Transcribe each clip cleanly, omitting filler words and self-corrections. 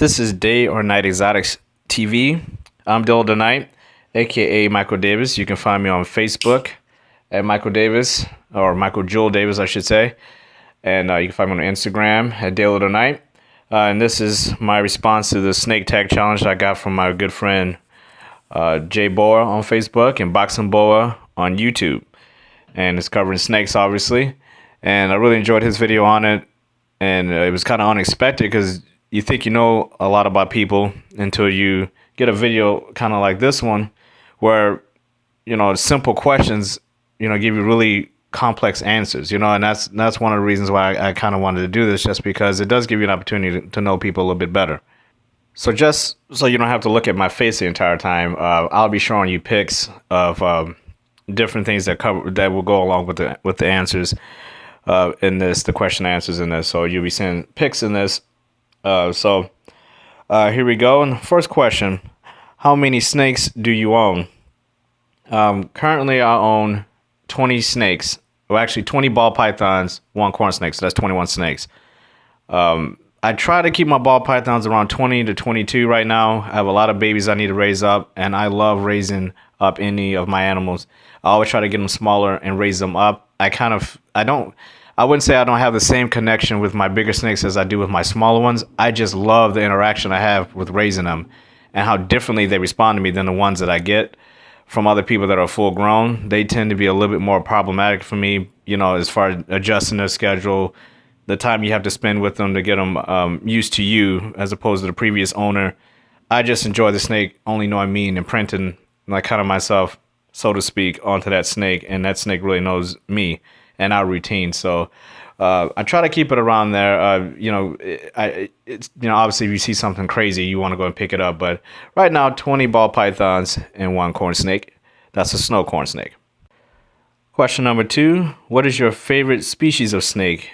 This is Day or Night Exotics TV. I'm Dill the Night, aka Michael Davis. You can find me on Facebook at Michael Davis, or Michael Jewel Davis, I should say. And you can find me on Instagram at Day or the Night. And this is my response to the snake tag challenge I got from my good friend Jay Boa on Facebook and Boxing Boa on YouTube. And it's covering snakes, obviously. And I really enjoyed his video on it. And it was kind of unexpected because you think you know a lot about people until you get a video kind of like this one where, simple questions, give you really complex answers, and that's one of the reasons why I kind of wanted to do this, just because it does give you an opportunity to know people a little bit better. So just so you don't have to look at my face the entire time, I'll be showing you pics of different things that will go along with the answers in this, the question answers in this. So you'll be seeing pics in this. So here we go. And the first question: how many snakes do you own? Currently, I own 20 snakes. Well, actually, 20 ball pythons, one corn snake. So that's 21 snakes. I try to keep my ball pythons around 20 to 22 right now. I have a lot of babies I need to raise up, and I love raising up any of my animals. I always try to get them smaller and raise them up. I wouldn't say I don't have the same connection with my bigger snakes as I do with my smaller ones. I just love the interaction I have with raising them and how differently they respond to me than the ones that I get from other people that are full grown. They tend to be a little bit more problematic for me, as far as adjusting their schedule, the time you have to spend with them to get them used to you as opposed to the previous owner. I just enjoy the snake only knowing me and imprinting like kind of myself, so to speak, onto that snake, and that snake really knows me and our routine. So I try to keep it around there. Obviously if you see something crazy, you want to go and pick it up. But right now, 20 ball pythons and one corn snake. That's a snow corn snake. Question number 2, what is your favorite species of snake?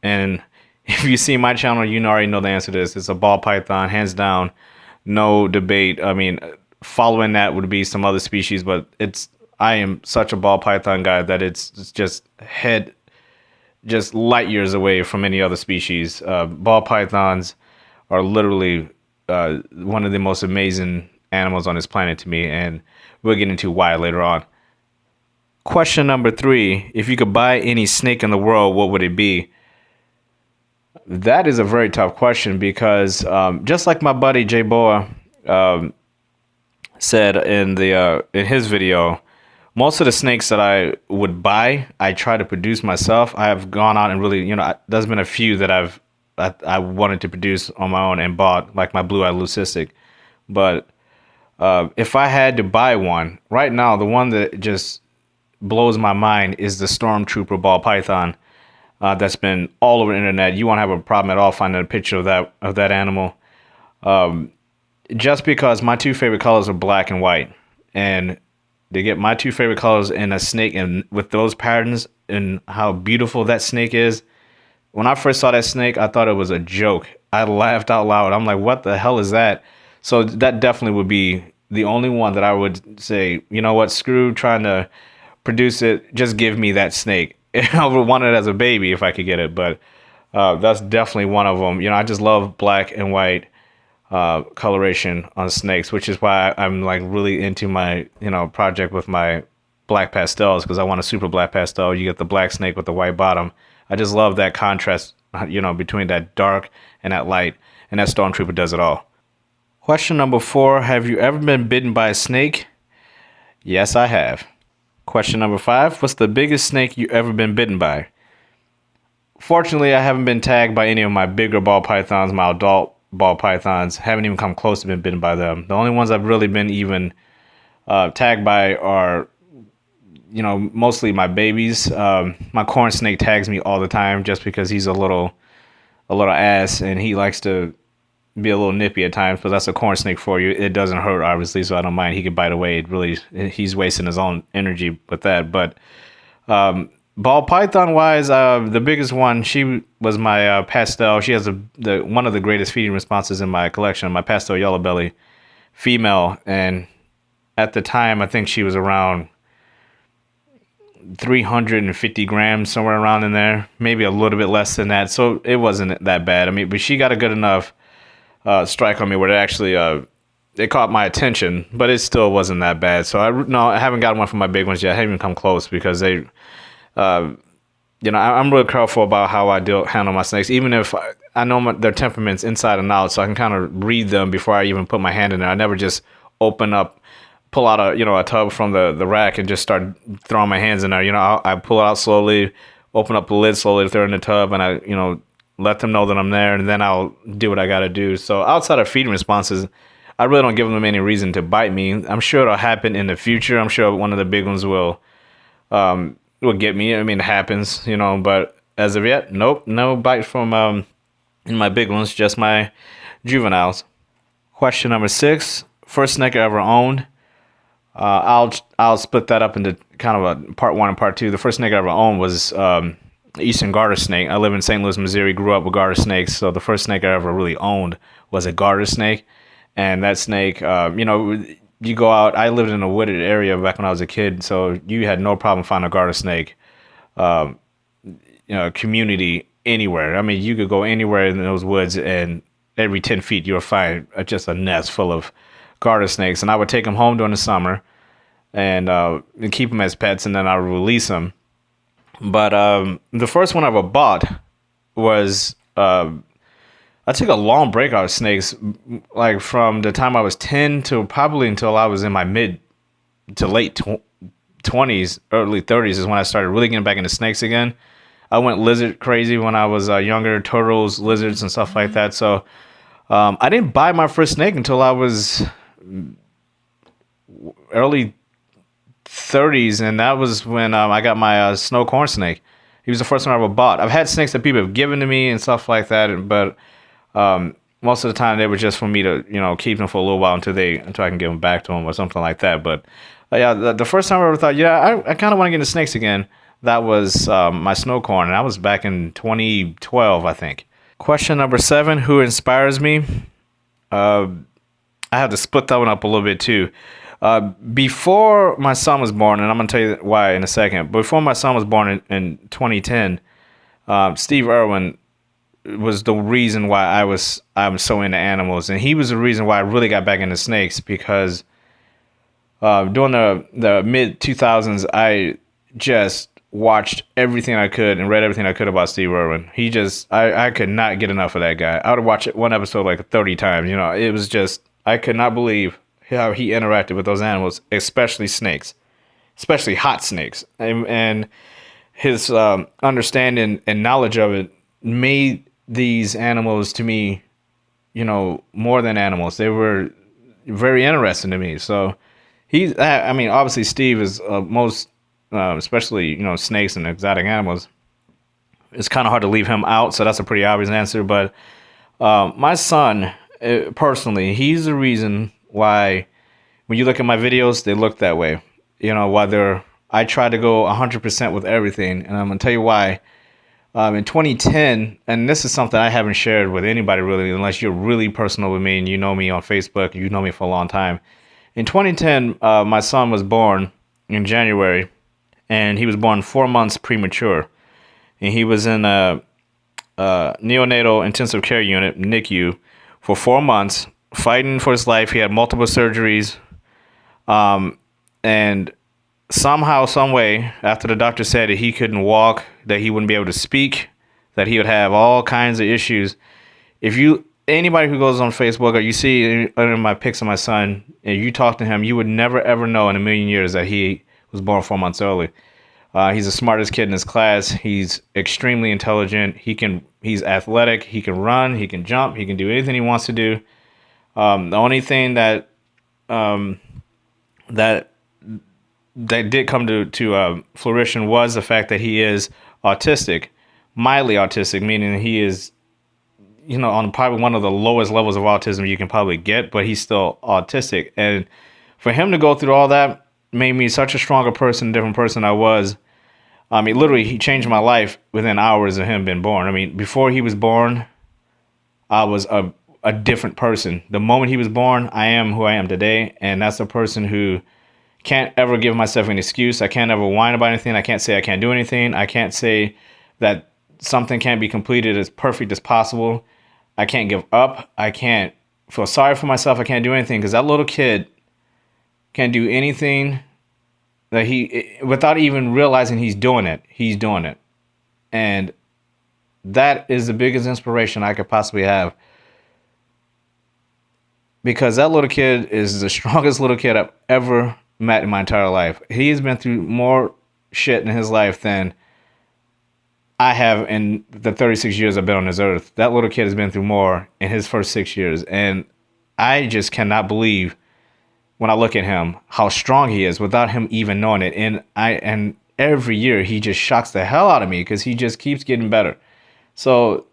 And if you see my channel, you already know the answer to this. It's a ball python, hands down, no debate. I mean, following that would be some other species, but I am such a ball python guy that it's just light years away from any other species. Ball pythons are literally one of the most amazing animals on this planet to me, and we'll get into why later on. Question number 3, if you could buy any snake in the world, what would it be? That is a very tough question because just like my buddy Jay Boa said in his video, most of the snakes that I would buy, I try to produce myself. I have gone out and really, there's been a few that I wanted to produce on my own and bought, like my blue-eyed leucistic. But if I had to buy one, right now, the one that just blows my mind is the Stormtrooper ball python. That's been all over the internet. You won't have a problem at all finding a picture of that animal. Just because my 2 favorite colors are black and white, and to get my 2 favorite colors in a snake and with those patterns and how beautiful that snake is. When I first saw that snake, I thought it was a joke. I laughed out loud. I'm like, what the hell is that? So that definitely would be the only one that I would say, you know what, screw trying to produce it. Just give me that snake. I would want it as a baby if I could get it. But that's definitely one of them. I just love black and white coloration on snakes, which is why I'm like really into my project with my black pastels, because I want a super black pastel. You get the black snake with the white bottom. I just love that contrast between that dark and that light, and that Stormtrooper does it all. Question number 4, have you ever been bitten by a snake? Yes, I have. Question number 5, what's the biggest snake you ever been bitten by? Fortunately, I haven't been tagged by any of my bigger ball pythons. My adult ball pythons haven't even come close to being bitten by them. The only ones I've really been even tagged by are mostly my babies. My corn snake tags me all the time just because he's a little ass, and he likes to be a little nippy at times, but that's a corn snake for you. It doesn't hurt, obviously, so I don't mind. He could bite away. He's wasting his own energy with that. But ball python wise, the biggest one, she was my pastel. She has one of the greatest feeding responses in my collection, my pastel yellow belly female. And at the time, I think she was around 350 grams, somewhere around in there, maybe a little bit less than that. So it wasn't that bad. I mean, but she got a good enough strike on me where they actually it caught my attention, but it still wasn't that bad. So I haven't gotten one from my big ones yet. I haven't even come close because they, I'm really careful about how I handle my snakes, even if I know their temperaments inside and out, so I can kind of read them before I even put my hand in there. I never just pull out a tub from the rack and just start throwing my hands in there. I pull it out slowly, open up the lid slowly if they're in the tub, and I let them know that I'm there, and then I'll do what I got to do. So outside of feeding responses, I really don't give them any reason to bite me. I'm sure it'll happen in the future. I'm sure one of the big ones will get me. I mean, it happens, but as of yet, nope, no bite from my big ones, just my juveniles. Question number 6: first snake I ever owned. I'll split that up into kind of a part 1 and part 2. The first snake I ever owned was Eastern garter snake. I live in St. Louis, Missouri. Grew up with garter snakes, so the first snake I ever really owned was a garter snake. And that snake, you go out. I lived in a wooded area back when I was a kid, so you had no problem finding a garter snake, community anywhere. I mean, you could go anywhere in those woods, and every 10 feet you'll find just a nest full of garter snakes. And I would take them home during the summer and keep them as pets, and then I would release them. But the first one I ever bought was I took a long break out of snakes, like from the time I was 10 to probably until I was in my mid to late 20s, early 30s is when I started really getting back into snakes again. I went lizard crazy when I was younger, turtles, lizards, and stuff like that. So I didn't buy my first snake until I was early 30s, and that was when I got my snow corn snake. He was the first one I ever bought. I've had snakes that people have given to me and stuff like that, but most of the time they were just for me to keep them for a little while until I can give them back to them or something like that. But yeah, the first time I ever thought, I kind of want to get into snakes again, that was my snow corn, and that was back in 2012, I think. Question number 7: who inspires me? I have to split that one up a little bit too. Before my son was born, and I'm going to tell you why in a second. Before my son was born in 2010, Steve Irwin was the reason why I'm so into animals, and he was the reason why I really got back into snakes, because during the mid 2000s, I just watched everything I could and read everything I could about Steve Irwin. I could not get enough of that guy. I would watch one episode like 30 times. It was just, I could not believe how he interacted with those animals, especially snakes, especially hot snakes, and his understanding and knowledge of it made these animals to me, more than animals. They were very interesting to me. So obviously Steve is most, especially, snakes and exotic animals. It's kind of hard to leave him out. So that's a pretty obvious answer. But my son, personally, he's the reason why when you look at my videos, they look that way. Whether I try to go 100% with everything, and I'm going to tell you why. In 2010, and this is something I haven't shared with anybody really, unless you're really personal with me and you know me on Facebook, you know me for a long time. In 2010, my son was born in January, and he was born 4 months premature. And he was in a neonatal intensive care unit, NICU, for 4 months, fighting for his life. He had multiple surgeries, and somehow, some way, after the doctor said that he couldn't walk, that he wouldn't be able to speak, that he would have all kinds of issues. Anybody who goes on Facebook or you see any of my pics of my son and you talk to him, you would never ever know in a million years that he was born 4 months early. He's the smartest kid in his class. He's extremely intelligent. He's athletic. He can run. He can jump. He can do anything he wants to do. The only thing that did come to fruition was the fact that he is autistic, mildly autistic, meaning he is, on probably one of the lowest levels of autism you can probably get, but he's still autistic. And for him to go through all that made me such a stronger person, different person I was. Literally, he changed my life within hours of him being born. Before he was born, I was a different person. The moment he was born, I am who I am today, and that's a person who can't ever give myself an excuse. I can't ever whine about anything. I can't say I can't do anything. I can't say that something can't be completed as perfect as possible. I can't give up. I can't feel sorry for myself. I can't do anything because that little kid can't do anything that without even realizing he's doing it. He's doing it. And that is the biggest inspiration I could possibly have. Because that little kid is the strongest little kid I've ever met in my entire life. He's been through more shit in his life than I have in the 36 years I've been on this earth. That little kid has been through more in his first 6 years. And I just cannot believe when I look at him how strong he is without him even knowing it. And every year he just shocks the hell out of me because he just keeps getting better. So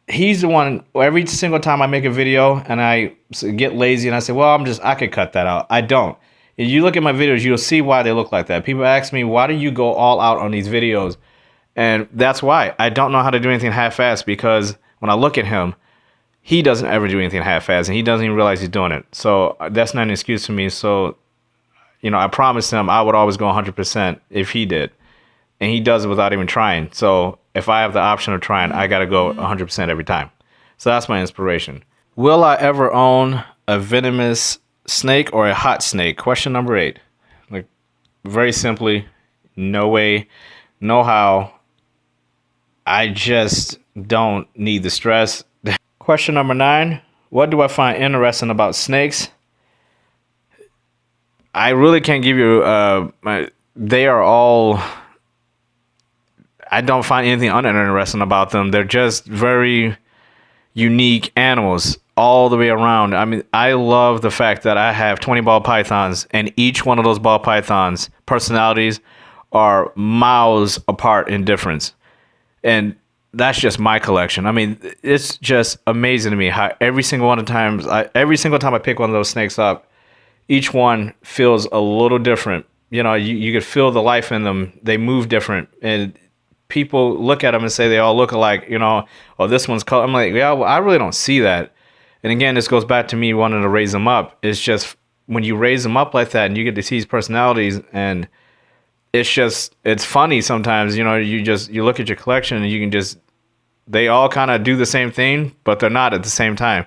he's the one, every single time I make a video and I get lazy and I say, well, I could cut that out. I don't. If you look at my videos, you'll see why they look like that. People ask me, why do you go all out on these videos? And that's why. I don't know how to do anything half-assed, because when I look at him, he doesn't ever do anything half-assed, and he doesn't even realize he's doing it. So that's not an excuse for me. So, I promised him I would always go 100% if he did. And he does it without even trying. So if I have the option of trying, I got to go 100% every time. So that's my inspiration. Will I ever own a venomous snake or a hot snake? Question number 8. Like, very simply, no way, no how. I just don't need the stress. Question number 9. What do I find interesting about snakes? I really can't give you, they are all, I don't find anything uninteresting about them. They're just very unique animals all the way around. I mean, I love the fact that I have 20 ball pythons, and each one of those ball pythons' personalities are miles apart in difference. And that's just my collection. I mean, it's just amazing to me how every single time I pick one of those snakes up, each one feels a little different. You could feel the life in them. They move different, and people look at them and say they all look alike. Oh, this one's color. I'm like, yeah, well, I really don't see that. And again, this goes back to me wanting to raise them up. It's just when you raise them up like that, and you get to see these personalities, and it's funny sometimes. You look at your collection and they all kind of do the same thing, but they're not at the same time.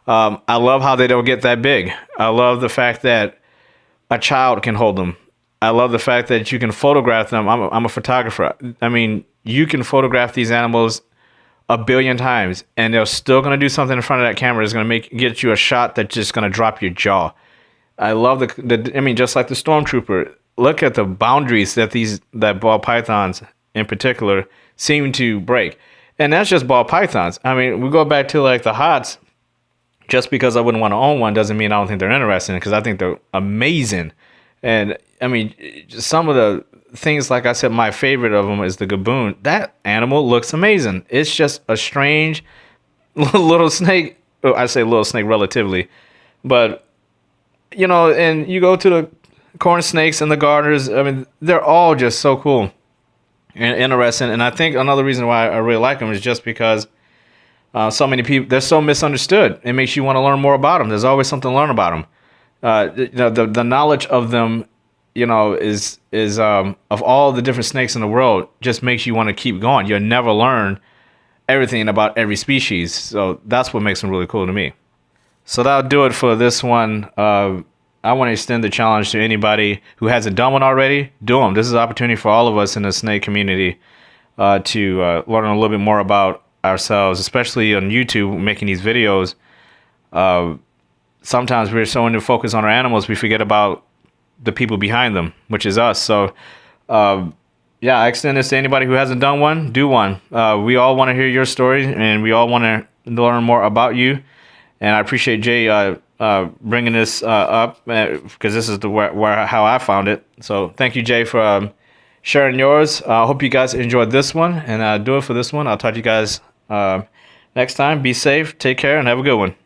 I love how they don't get that big. I love the fact that a child can hold them. I love the fact that you can photograph them. I'm a photographer. I mean, you can photograph these animals 1 billion times, and they're still going to do something in front of that camera that's going to get you a shot that's just going to drop your jaw. I love just like the Stormtrooper. Look at the boundaries that ball pythons in particular seem to break. And that's just ball pythons. I mean, we go back to like the hots. Just because I wouldn't want to own one doesn't mean I don't think they're interesting, because I think they're amazing. And I mean, some of the things, like I said, my favorite of them is the gaboon. That animal looks amazing. It's just a strange little snake. Oh, I say little snake relatively, but and you go to the corn snakes and the garters. I mean, they're all just so cool and interesting. And I think another reason why I really like them is just because so many people, they're so misunderstood. It makes you want to learn more about them. There's always something to learn about them. The knowledge of them, is of all the different snakes in the world, just makes you want to keep going. You'll never learn everything about every species. So that's what makes them really cool to me. So that'll do it for this one. I want to extend the challenge to anybody who hasn't done one already. Do them. This is an opportunity for all of us in the snake community to learn a little bit more about ourselves, especially on YouTube, making these videos. Sometimes we're so into focus on our animals, we forget about the people behind them, which is us. So, yeah, I extend this to anybody who hasn't done one. Do one. We all want to hear your story, and we all want to learn more about you. And I appreciate Jay bringing this up, because this is how I found it. So thank you, Jay, for sharing yours. I hope you guys enjoyed this one, and do it for this one. I'll talk to you guys next time. Be safe, take care, and have a good one.